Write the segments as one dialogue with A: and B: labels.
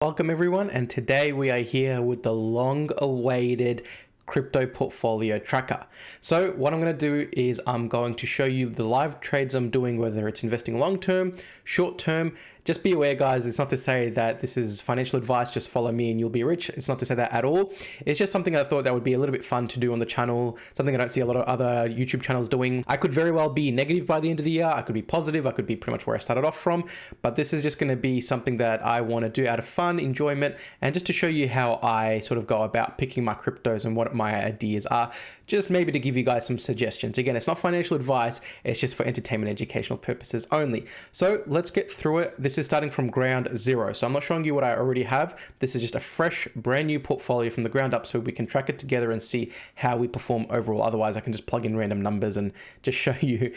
A: Welcome everyone, and today we are here with the long-awaited crypto portfolio tracker. So what I'm going to do is I'm going to show you the live trades I'm doing, whether it's investing long-term, short-term. Just be aware, guys, it's not to say that this is financial advice, just follow me and you'll be rich. It's not to say that at all. It's just something I thought that would be a little bit fun to do on the channel, something I don't see a lot of other YouTube channels doing. I could very well be negative by the end of the year. I could be positive. I could be pretty much where I started off from, but this is just going to be something that I want to do out of fun, enjoyment, and just to show you how I sort of go about picking my cryptos and what my ideas are, just maybe to give you guys some suggestions. Again, it's not financial advice. It's just for entertainment, educational purposes only. So let's get through it. This is starting from ground zero. So I'm not showing you what I already have. This is just a fresh, brand new portfolio from the ground up so we can track it together and see how we perform overall. Otherwise, I can just plug in random numbers and just show you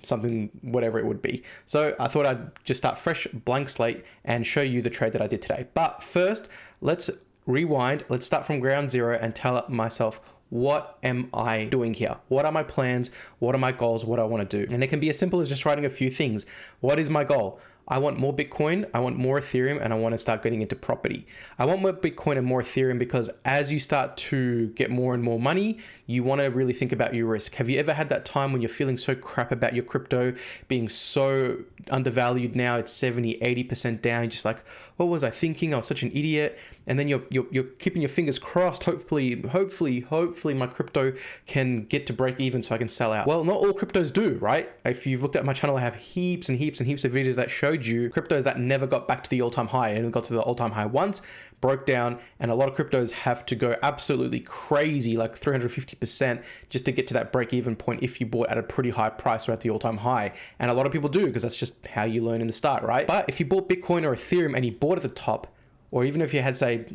A: something, whatever it would be. So I thought I'd just start fresh, blank slate and show you the trade that I did today. But first, let's rewind. Let's start from ground zero and tell myself, what am I doing here? What are my plans? What are my goals? What I want to do? And it can be as simple as just writing a few things. What is my goal? I want more Bitcoin, I want more Ethereum, and I want to start getting into property. I want more Bitcoin and more Ethereum because as you start to get more and more money, you want to really think about your risk. Have you ever had that time when you're feeling so crap about your crypto being so undervalued now, it's 70, 80% down, you're just like, what was I thinking? I was such an idiot. And then you're keeping your fingers crossed. Hopefully my crypto can get to break even so I can sell out. Well, not all cryptos do, right? If you've looked at my channel, I have heaps and heaps and heaps of videos that showed you cryptos that never got back to the all-time high. It only got to the all-time high once, broke down, and a lot of cryptos have to go absolutely crazy, like 350% just to get to that break-even point if you bought at a pretty high price or at the all-time high. And a lot of people do because that's just how you learn in the start, right? But if you bought Bitcoin or Ethereum and you bought at the top, or even if you had, say,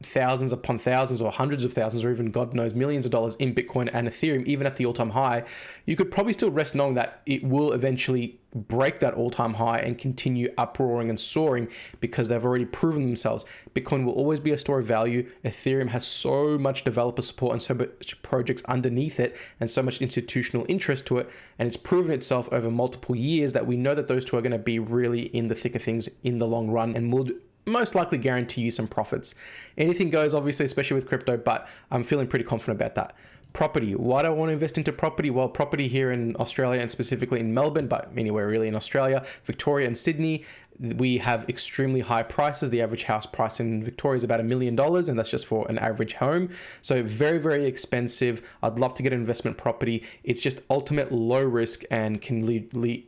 A: thousands upon thousands or hundreds of thousands or even God knows millions of dollars in Bitcoin and Ethereum, even at the all-time high, you could probably still rest knowing that it will eventually break that all-time high and continue uproaring and soaring because they've already proven themselves. Bitcoin will always be a store of value. Ethereum has so much developer support and so much projects underneath it and so much institutional interest to it, and it's proven itself over multiple years that we know that those two are going to be really in the thick of things in the long run and will most likely guarantee you some profits. Anything goes, obviously, especially with crypto, but I'm feeling pretty confident about that. Property. Why do I want to invest into property? Well, property here in Australia and specifically in Melbourne, but anywhere really in Australia, Victoria and Sydney, we have extremely high prices. The average house price in Victoria is about $1 million, and that's just for an average home. So very, very expensive. I'd love to get an investment property. It's just ultimate low risk and can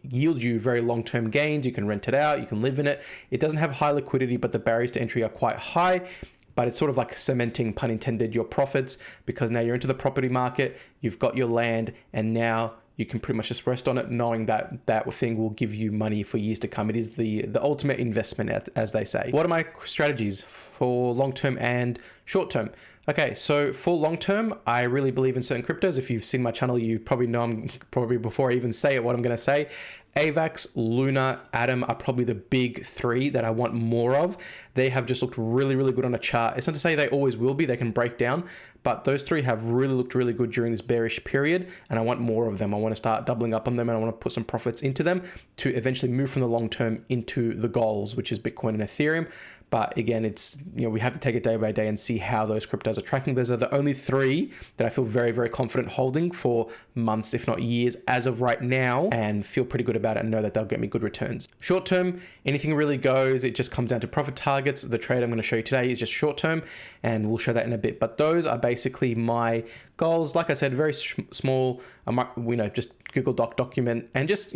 A: yield you very long-term gains. You can rent it out, you can live in it. It doesn't have high liquidity, but the barriers to entry are quite high. But it's sort of like cementing, pun intended, your profits because now you're into the property market, you've got your land, and now you can pretty much just rest on it knowing that that thing will give you money for years to come. It is the ultimate investment, as they say. What are my strategies for long-term and short-term? Okay, so for long-term, I really believe in certain cryptos. If you've seen my channel, you probably know I'm probably before I even say it, what I'm going to say. AVAX, Luna, Atom are probably the big three that I want more of. They have just looked really, really good on a chart. It's not to say they always will be, they can break down, but those three have really looked really good during this bearish period, and I want more of them. I want to start doubling up on them, and I want to put some profits into them to eventually move from the long term into the goals, which is Bitcoin and Ethereum. But again, it's, we have to take it day by day and see how those cryptos are tracking. Those are the only three that I feel very, very confident holding for months, if not years, as of right now, and feel pretty good about it and know that they'll get me good returns. Short term, anything really goes. It just comes down to profit targets. The trade I'm going to show you today is just short term, and we'll show that in a bit. But those are basically my goals. Like I said, very small. I might, just Google document and just,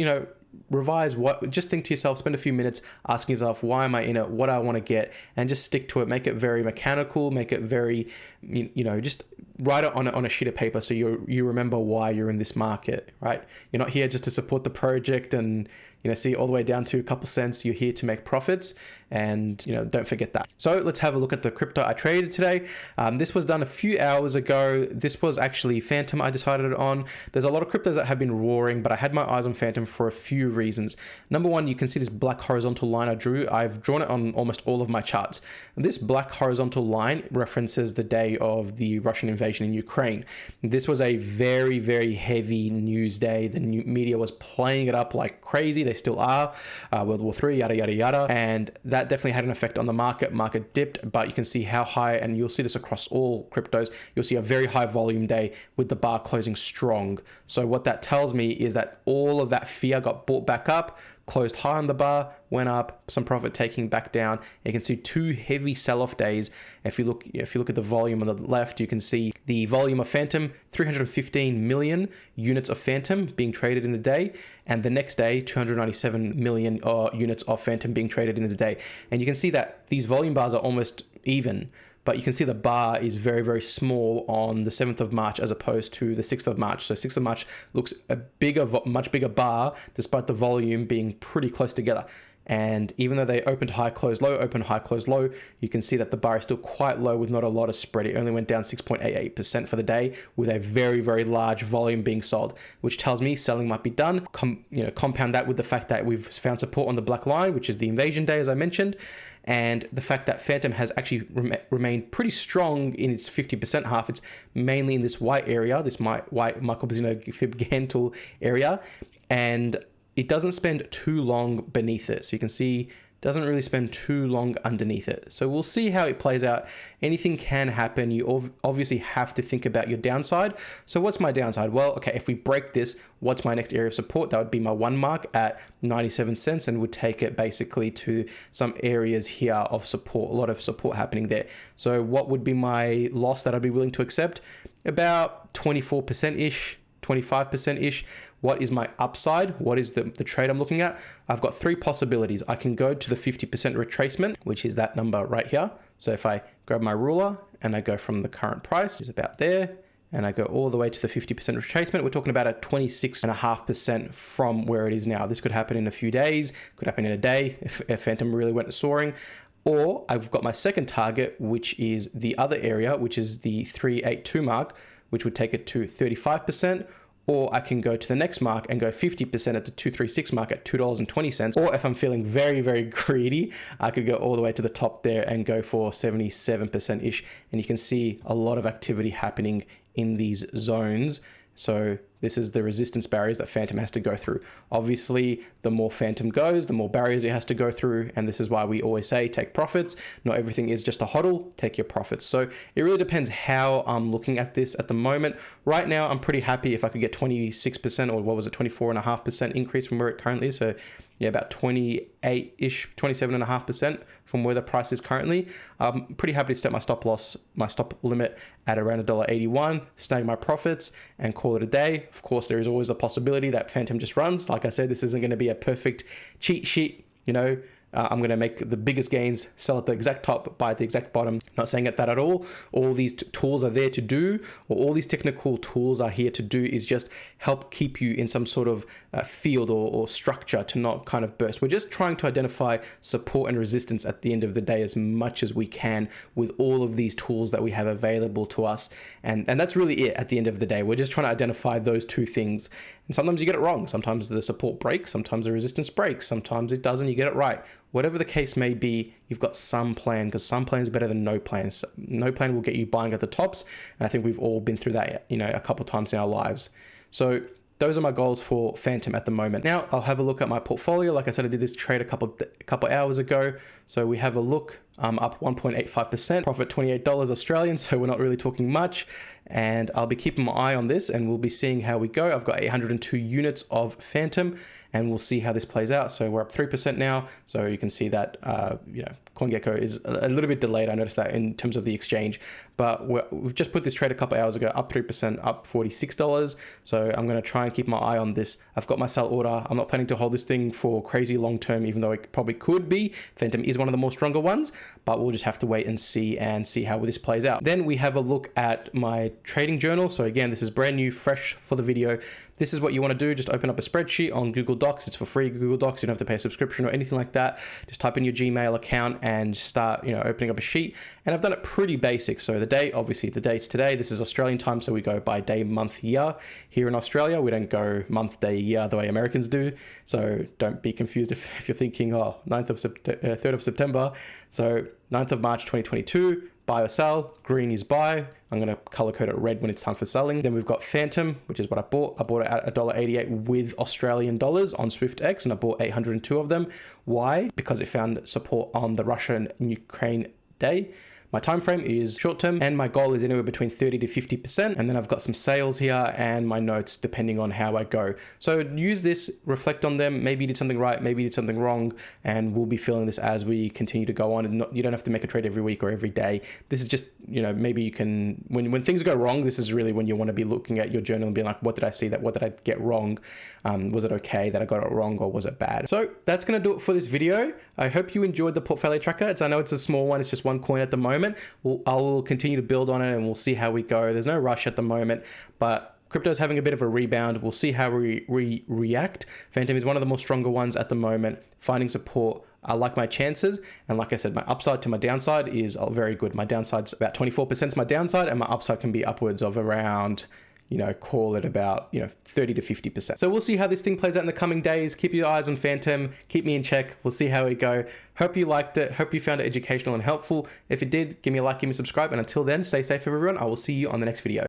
A: revise just think to yourself, spend a few minutes asking yourself, why am I in it? What I want to get, and just stick to it. Make it very mechanical, make it very, just write it on a sheet of paper so you remember why you're in this market, right? You're not here just to support the project and, see all the way down to a couple cents. You're here to make profits, and don't forget that. So let's have a look at the crypto I traded today. This was done a few hours ago. This was actually Fantom I decided on. There's a lot of cryptos that have been roaring, but I had my eyes on Fantom for a few reasons. Number one, you can see this black horizontal line I drew. I've drawn it on almost all of my charts. This black horizontal line references the day of the Russian invasion in Ukraine. This was a very, very heavy news day. The media was playing it up like crazy. They still are. World War III, yada, yada, yada. And that that definitely had an effect on the market. Market dipped, but you can see how high, and you'll see this across all cryptos. You'll see a very high volume day with the bar closing strong. So what that tells me is that all of that fear got bought back up, closed high on the bar, went up, some profit taking back down. You can see two heavy sell-off days. If you look at the volume on the left, you can see the volume of Fantom, 315 million units of Fantom being traded in the day, and the next day 297 million units of Fantom being traded in the day. And you can see that these volume bars are almost even, but you can see the bar is very, very small on the 7th of March as opposed to the 6th of March. So 6th of March looks much bigger bar, despite the volume being pretty close together. And even though they opened high, closed low, opened high, closed low, you can see that the bar is still quite low with not a lot of spread. It only went down 6.88% for the day with a very, very large volume being sold, which tells me selling might be done. Compound that with the fact that we've found support on the black line, which is the invasion day, as I mentioned, and the fact that Fantom has actually remained pretty strong in its 50% half. It's mainly in this white area, this white Michael Bazzino Fib Gantel area, and it doesn't spend too long beneath it. So you can see doesn't really spend too long underneath it. So we'll see how it plays out. Anything can happen. You obviously have to think about your downside. So what's my downside? Well, okay, if we break this, what's my next area of support? That would be my 1 mark at 97 cents and would take it basically to some areas here of support, a lot of support happening there. So what would be my loss that I'd be willing to accept? About 24%-ish. 25%-ish. What is my upside? What is the trade I'm looking at? I've got 3 possibilities. I can go to the 50% retracement, which is that number right here. So if I grab my ruler and I go from the current price, is about there, and I go all the way to the 50% retracement, we're talking about a 26.5% from where it is now. This could happen in a few days, could happen in a day if Fantom really went soaring. Or I've got my second target, which is the other area, which is the 382 mark, which would take it to 35%, or I can go to the next mark and go 50% at the 236 mark at $2.20. Or if I'm feeling very, very greedy, I could go all the way to the top there and go for 77%-ish. And you can see a lot of activity happening in these zones. So this is the resistance barriers that Fantom has to go through. Obviously, the more Fantom goes, the more barriers it has to go through. And this is why we always say, take profits. Not everything is just a hodl, take your profits. So it really depends how I'm looking at this at the moment. Right now, I'm pretty happy if I could get 26% or what was it, 24.5% increase from where it currently is. So yeah, about 28-ish, 27.5% from where the price is currently. I'm pretty happy to set my stop loss, my stop limit at around $1.81, snag my profits and call it a day. Of course, there is always a possibility that Fantom just runs. Like I said, this isn't going to be a perfect cheat sheet, I'm going to make the biggest gains, sell at the exact top, buy at the exact bottom. Not saying that at all. All these tools are there to do, or all these technical tools are here to do is just help keep you in some sort of field or structure to not kind of burst. We're just trying to identify support and resistance at the end of the day as much as we can with all of these tools that we have available to us. And that's really it at the end of the day. We're just trying to identify those two things. And sometimes you get it wrong. Sometimes the support breaks, sometimes the resistance breaks, sometimes it doesn't, you get it right. Whatever the case may be, you've got some plan, because some plan is better than no plan. So no plan will get you buying at the tops. And I think we've all been through that, a couple of times in our lives. So those are my goals for Fantom at the moment. Now I'll have a look at my portfolio. Like I said, I did this trade a couple hours ago. So we have a look, up 1.85%, profit $28 Australian. So we're not really talking much. And I'll be keeping my eye on this and we'll be seeing how we go. I've got 802 units of Fantom and we'll see how this plays out. So we're up 3% now. So you can see that, CoinGecko is a little bit delayed. I noticed that in terms of the exchange, but we've just put this trade a couple hours ago, up 3%, up $46. So I'm going to try and keep my eye on this. I've got my sell order. I'm not planning to hold this thing for crazy long term, even though it probably could be. Fantom is one of the more stronger ones, but we'll just have to wait and see how this plays out. Then we have a look at my trading journal. So again, this is brand new, fresh for the video. This is what you want to do. Just open up a spreadsheet on Google Docs. It's for free, Google Docs. You don't have to pay a subscription or anything like that. Just type in your Gmail account and start, opening up a sheet. And I've done it pretty basic. So the date, obviously the date's today. This is Australian time. So we go by day, month, year. Here in Australia, we don't go month, day, year the way Americans do. So don't be confused if you're thinking, 3rd of September. So 9th of March, 2022. buy or sell. Green is buy. I'm going to color code it red when it's time for selling. Then we've got Fantom, which is what I bought. I bought it at $1.88 with Australian dollars on SwiftX, and I bought 802 of them. Why? Because it found support on the Russia and Ukraine day. My time frame is short term, and my goal is anywhere between 30 to 50%. And then I've got some sales here and my notes depending on how I go. So use this, reflect on them. Maybe you did something right, maybe you did something wrong, and we'll be feeling this as we continue to go on. And you don't have to make a trade every week or every day. This is just, maybe you can, when things go wrong, this is really when you want to be looking at your journal and being like, what did I see what did I get wrong? Was it okay that I got it wrong, or was it bad? So that's going to do it for this video. I hope you enjoyed the portfolio tracker. I know it's a small one. It's just one coin at the moment. I will continue to build on it and we'll see how we go. There's no rush at the moment, but crypto's having a bit of a rebound. We'll see how we react. Fantom is one of the more stronger ones at the moment. Finding support, I like my chances. And like I said, my upside to my downside is very good. My downside's about 24% is my downside, and my upside can be upwards of around, call it about, 30 to 50%. So we'll see how this thing plays out in the coming days. Keep your eyes on Fantom. Keep me in check. We'll see how we go. Hope you liked it. Hope you found it educational and helpful. If you did, give me a like, give me a subscribe. And until then, stay safe, everyone. I will see you on the next video.